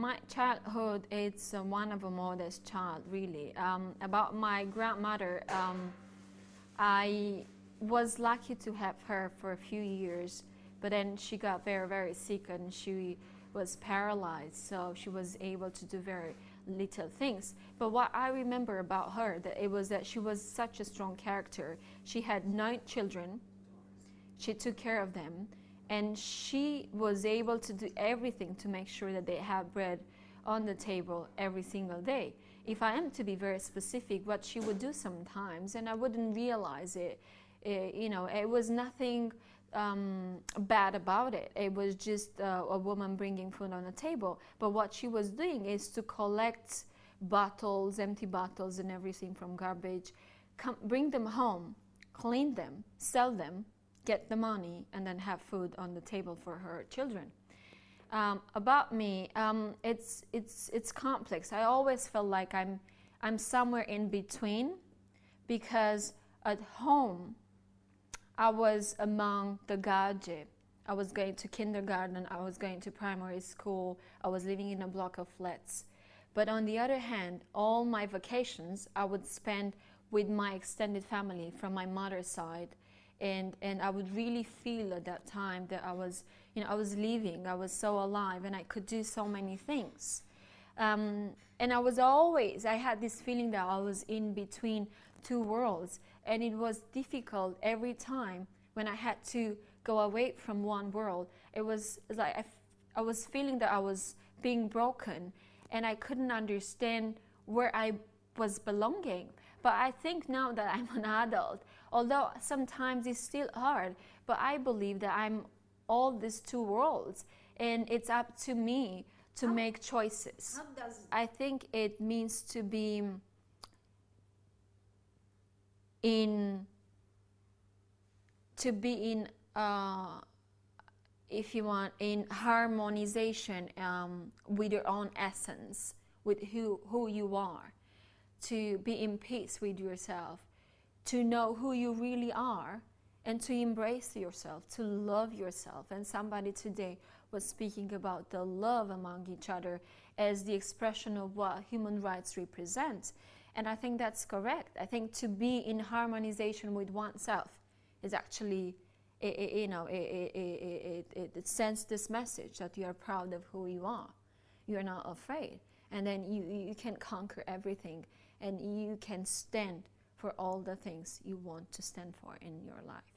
my childhood, it's one of a modest child, really. About my grandmother, I was lucky to have her for a few years, but then she got very, very sick and she was paralyzed, so she was able to do very little things. But what I remember about her, that it was that she was such a strong character. She had 9 children, she took care of them, and she was able to do everything to make sure that they have bread on the table every single day. If I am to be very specific, what she would do sometimes, and I wouldn't realize it, you know, it was nothing bad about it. It was just a woman bringing food on the table. But what she was doing is to collect bottles, empty bottles and everything from garbage, bring them home, clean them, sell them, get the money, and then have food on the table for her children. About me, it's complex. I always felt like I'm somewhere in between, because at home I was among the gaje. I was going to kindergarten, I was going to primary school, I was living in a block of flats. But on the other hand, all my vacations I would spend with my extended family from my mother's side. And I would really feel at that time that I was, you know, I was living, I was so alive, and I could do so many things. And I had this feeling that I was in between 2 worlds, and it was difficult every time when I had to go away from one world. It was like I was feeling that I was being broken, and I couldn't understand where I was belonging. But I think now that I'm an adult, although sometimes it's still hard, but I believe that I'm all these 2 worlds, and it's up to me to make choices. How does I think it means to be in if you want, in harmonization with your own essence, with who you are, to be in peace with yourself, to know who you really are, and to embrace yourself, to love yourself. And somebody today was speaking about the love among each other as the expression of what human rights represent. And I think that's correct. I think to be in harmonization with oneself is actually, it sends this message that you are proud of who you are. You're not afraid. And then you can conquer everything, and you can stand for all the things you want to stand for in your life.